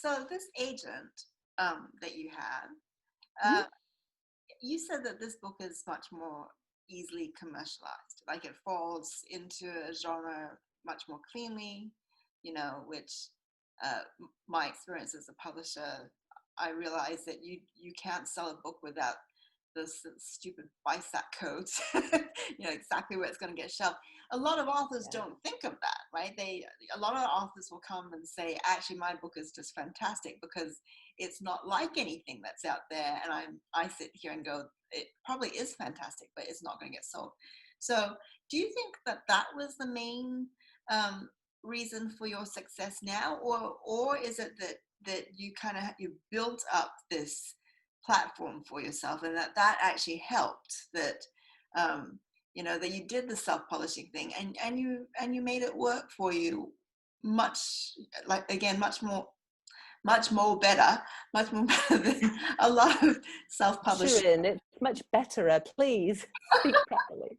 so this agent that you had, Mhm. you said that this book is much more easily commercialized, like it falls into a genre much more cleanly, which my experience as a publisher, I realized that you can't sell a book without those stupid BISAC codes, exactly where it's going to get shelved. A lot of authors Yeah. don't think of that, right? A lot of authors will come and say, actually, my book is just fantastic because it's not like anything that's out there. And I sit here and go, it probably is fantastic, but it's not going to get sold. So do you think that was the main reason for your success now, or is it that you you built up this platform for yourself, and that actually helped, that that you did the self-publishing thing, and you made it work for you much, like, again, much more better than a lot of self-publishing. Sharon, it's much better. Please speak properly.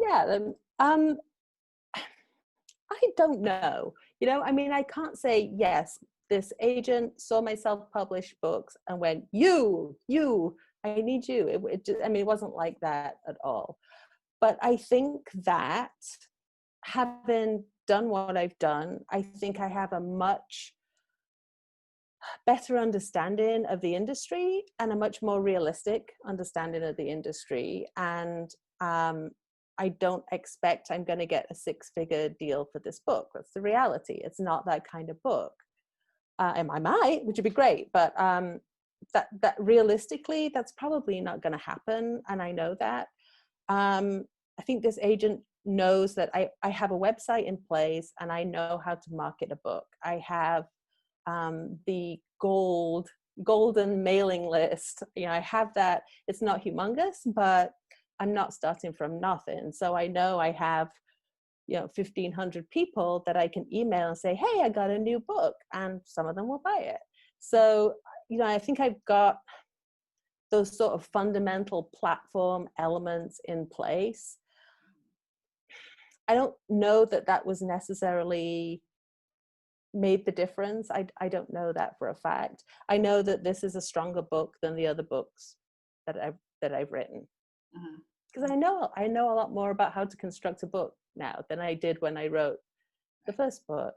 Yeah. I don't know. I mean, I can't say, yes, this agent saw my self-published books and went, I need you. It wasn't like that at all. But I think that having done what I've done, I think I have a much better understanding of the industry and a much more realistic understanding of the industry. And I don't expect I'm going to get a 6-figure deal for this book. That's the reality. It's not that kind of book. And I might, which would be great, but that realistically, that's probably not going to happen. And I know that. I think this agent knows that I have a website in place and I know how to market a book. I have the golden mailing list. I have that. It's not humongous, but I'm not starting from nothing. So I know I have 1,500 people that I can email and say, hey, I got a new book, and some of them will buy it. So I think I've got those sort of fundamental platform elements in place. I don't know that was necessarily made the difference. I don't know that for a fact. I know that this is a stronger book than the other books that I've written, because I know a lot more about how to construct a book now than I did when I wrote the first book.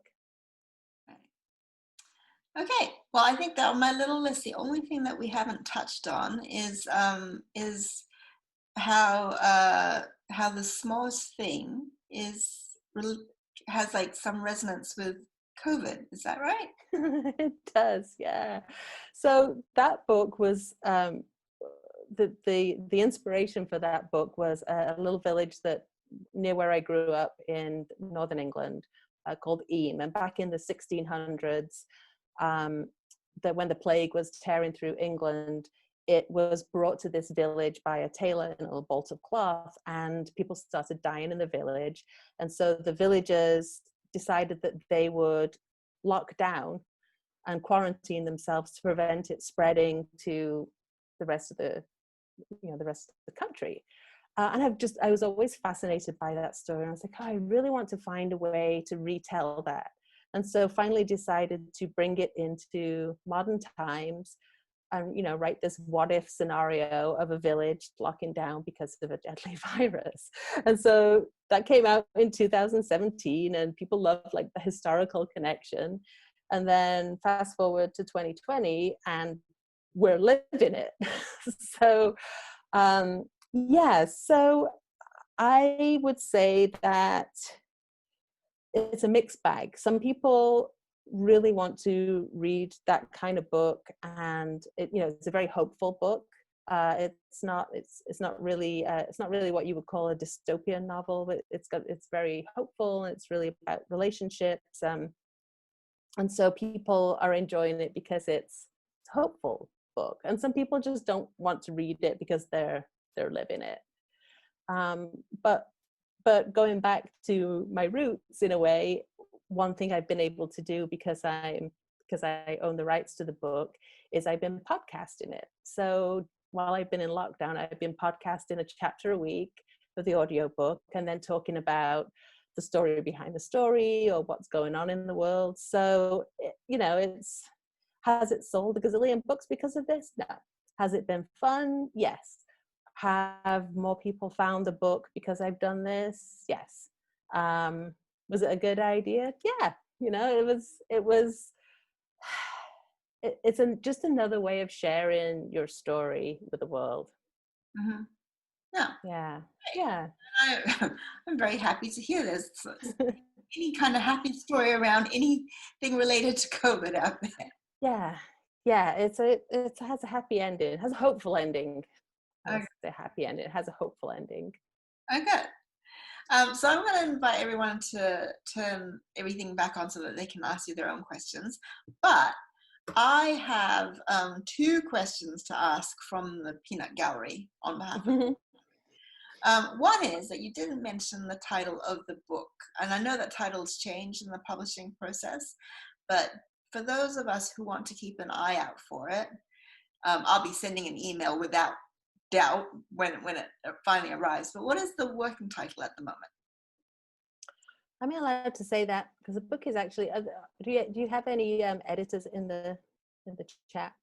Okay, well, I think that on my little list, the only thing that we haven't touched on is how the smallest thing has like some resonance with COVID. Is that right? It does, yeah. So that book was the inspiration for that book was a little village that near where I grew up in northern England called Eyam. And back in the 1600s, that when the plague was tearing through England, it was brought to this village by a tailor in a bolt of cloth, and people started dying in the village. And so the villagers decided that they would lock down and quarantine themselves to prevent it spreading to the rest of the country. And I was always fascinated by that story. And I was like, I really want to find a way to retell that. And so finally decided to bring it into modern times and, write this what if scenario of a village locking down because of a deadly virus. And so that came out in 2017, and people loved like the historical connection. And then fast forward to 2020 and we're living it. So so I would say that it's a mixed bag. Some people really want to read that kind of book, and it's a very hopeful book. It's not really what you would call a dystopian novel, but it's very hopeful, and it's really about relationships. And so people are enjoying it because it's a hopeful book, and some people just don't want to read it because they're living it. But going back to my roots, in a way, one thing I've been able to do because I own the rights to the book is I've been podcasting it. So while I've been in lockdown, I've been podcasting a chapter a week of the audiobook, and then talking about the story behind the story or what's going on in the world. So, has it sold a gazillion books because of this? No. Has it been fun? Yes. Have more people found the book because I've done this? Yes. Was it a good idea? Yeah. It's just another way of sharing your story with the world. Mm-hmm. Yeah. Yeah. Yeah. I'm very happy to hear this. Any kind of happy story around anything related to COVID out there. Yeah. Yeah. It has a happy ending. It has a hopeful ending. Okay. The happy ending. It has a hopeful ending. Okay. So I'm going to invite everyone to turn everything back on so that they can ask you their own questions. But I have 2 questions to ask from the Peanut Gallery on behalf of one is that you didn't mention the title of the book. And I know that titles change in the publishing process, but for those of us who want to keep an eye out for it, I'll be sending an email without doubt when it finally arrives. But what is the working title at the moment? Am I allowed to say that? Because the book is actually. Do you have any editors in the chat?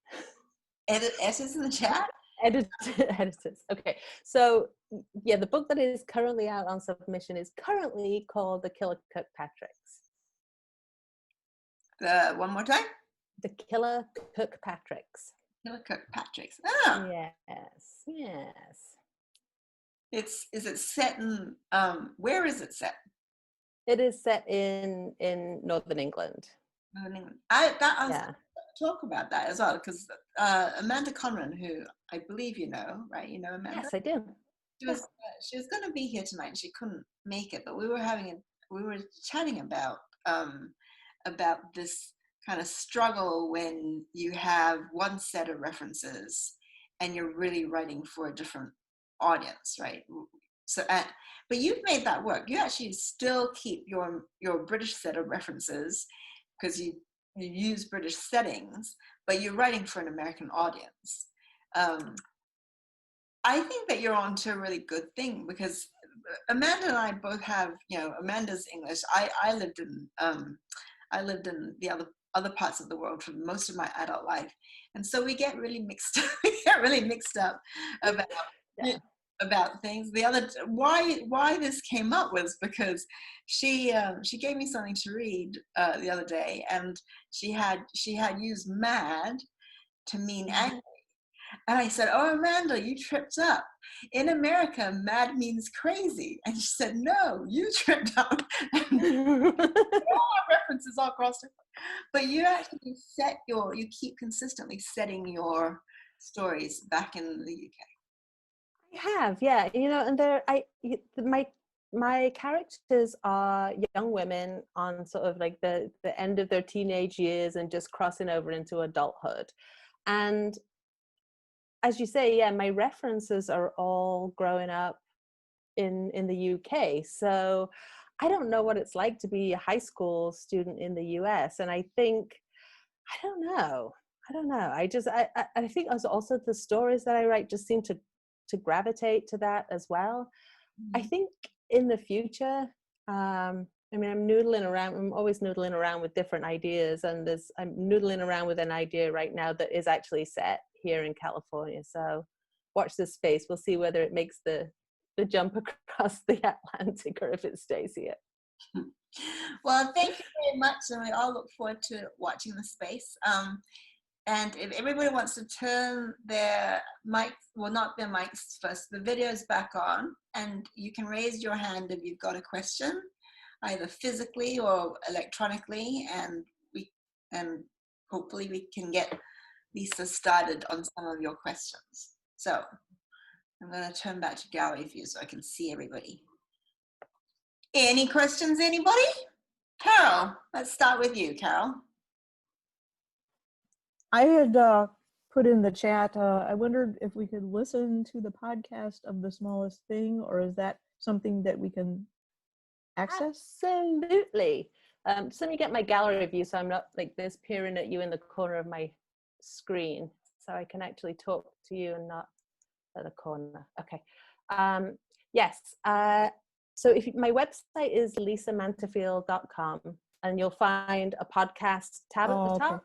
Editors in the chat? Editors. Okay. So yeah, the book that is currently out on submission is currently called The Killer Kirkpatricks. One more time? The Killer Kirkpatricks. Killer Kirkpatricks. Ah. Yes. Yes. Is it set in where is it set? It is set in Northern England. Northern England. I was talk about that as well because Amanda Conran, who I believe you know, right? You know Amanda? Yes, I do. She was going to be here tonight and she couldn't make it, but we were chatting about this kind of struggle when you have one set of references and you're really writing for a different audience, right? So, but you've made that work. You actually still keep your British set of references because you use British settings, but you're writing for an American audience. I think that you're on to a really good thing because Amanda and I both have, Amanda's English. I lived in the other parts of the world for most of my adult life, and so we get really mixed. We get really mixed up about about things. Why this came up was because she gave me something to read the other day, and she had used mad to mean angry. And I said, "Oh, Amanda, you tripped up. In America, mad means crazy." And she said, "No, you tripped up." All our references all crossed over. But you actually you keep consistently setting your stories back in the UK. I have, yeah. And my characters are young women on sort of like the end of their teenage years and just crossing over into adulthood. And as you say, yeah, my references are all growing up in the UK. So I don't know what it's like to be a high school student in the US. And I think, I don't know. I think also the stories that I write just seem to gravitate to that as well. I think in the future, I'm noodling around. I'm always noodling around with different ideas, and I'm noodling around with an idea right now that is actually set here in California. So watch this space. We'll see whether it makes the jump across the Atlantic or if it stays here. Well, thank you very much, and we all look forward to watching the space. And if everybody wants to turn their mics, well, not their mics first, the videos back on, and you can raise your hand if you've got a question, either physically or electronically, and hopefully we can get Lisa started on some of your questions. So I'm going to turn back to gallery view so I can see everybody. Any questions, anybody? Carol, let's start with you, Carol. I had put in the chat, I wondered if we could listen to the podcast of The Smallest Thing, or is that something that we can access? Absolutely. So let me get my gallery view so I'm not like this peering at you in the corner of my screen, so I can actually talk to you and not at the corner. Okay. Yes. so my website is lisamanterfield.com, and you'll find a podcast tab at the top. Okay.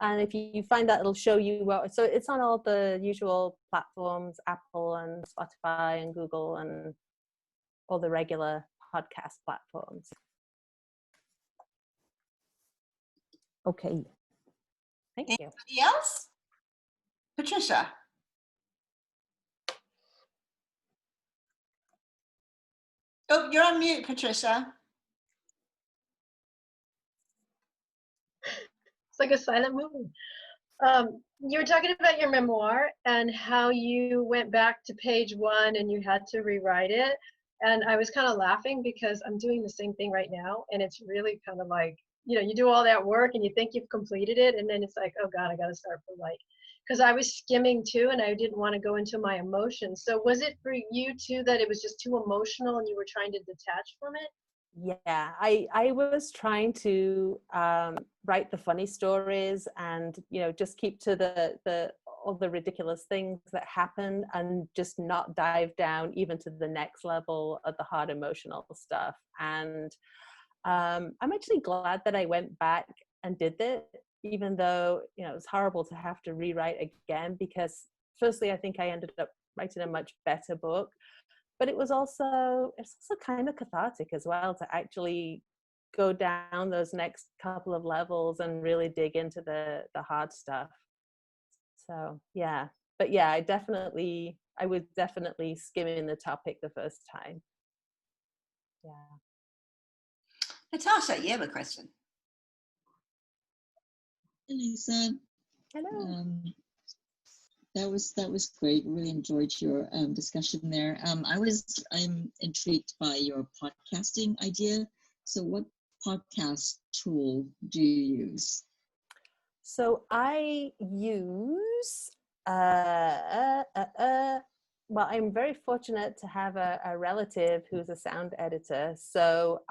And if you find that, it'll show you so it's on all the usual platforms, Apple and Spotify and Google and all the regular podcast platforms. Okay. Thank you. Anybody else? Patricia. Oh, you're on mute, Patricia. It's like a silent movie. You were talking about your memoir and how you went back to page 1 and you had to rewrite it. And I was kind of laughing because I'm doing the same thing right now. And it's really kind of like, you do all that work and you think you've completed it. And then it's like, oh God, I got to start from because I was skimming too and I didn't want to go into my emotions. So was it for you too that it was just too emotional and you were trying to detach from it? Yeah, I was trying to write the funny stories and just keep to the all the ridiculous things that happen and just not dive down even to the next level of the hard emotional stuff. And I'm actually glad that I went back and did that, even though it was horrible to have to rewrite again, because firstly I think I ended up writing a much better book. But it's also kind of cathartic as well to actually go down those next couple of levels and really dig into the hard stuff. So yeah, but yeah, I was definitely skimming the topic the first time. Yeah. Natasha, you have a question. Hey, Lisa. Hello. That was great. Really enjoyed your discussion there. I'm intrigued by your podcasting idea. So what podcast tool do you use? So I use well, I'm very fortunate to have a relative who's a sound editor. So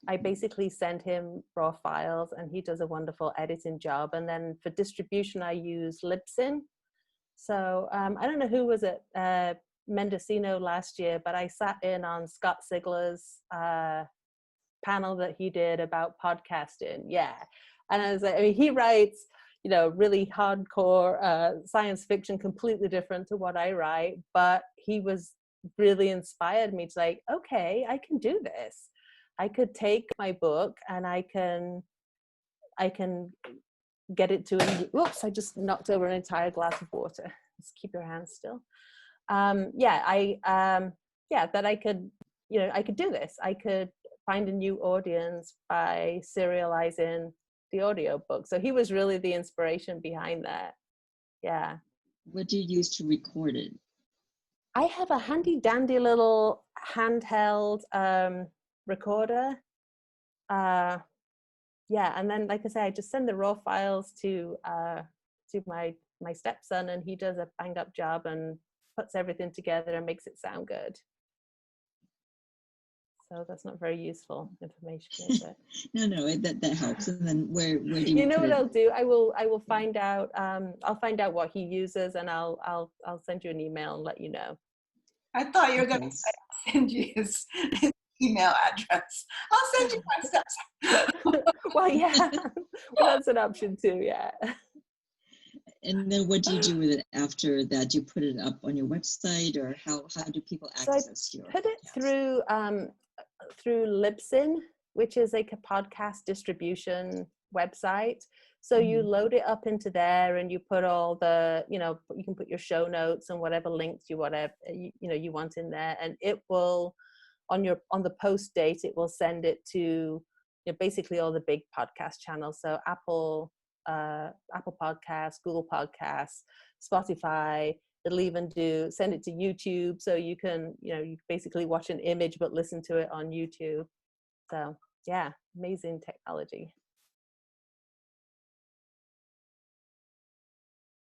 I basically send him raw files and he does a wonderful editing job. And then for distribution, I use Libsyn. So I don't know who was at Mendocino last year, but I sat in on Scott Sigler's panel that he did about podcasting. Yeah. And I was like, he writes, really hardcore science fiction, completely different to what I write, but he was really inspired me to like, okay, I can do this. I could take my book and I can get it to him. Whoops, I just knocked over an entire glass of water. Just keep your hands still. That I could, I could do this. I could find a new audience by serializing the audiobook. So he was really the inspiration behind that. Yeah. What do you use to record it? I have a handy dandy little handheld recorder. And then, like I say, I just send the raw files to my stepson, and he does a bang up job and puts everything together and makes it sound good. So that's not very useful information, is it? No, that helps. And then where do you? You know what I'll do? I will find out. I'll find out what he uses, and I'll send you an email and let you know. I thought you were going to send you his email address. I'll send you my steps. Well, yeah, well, that's an option too. Yeah. And then what do you do with it after that? Do you put it up on your website, or how do people access your? Put it through Libsyn, which is like a podcast distribution website. So you load it up into there, and you put all the, you can put your show notes and whatever links you want in there, and it will, on the post date, it will send it to basically all the big podcast channels. So Apple Podcasts, Google Podcasts, Spotify. It'll even send it to YouTube, so you can, you basically watch an image but listen to it on YouTube. So yeah, amazing technology.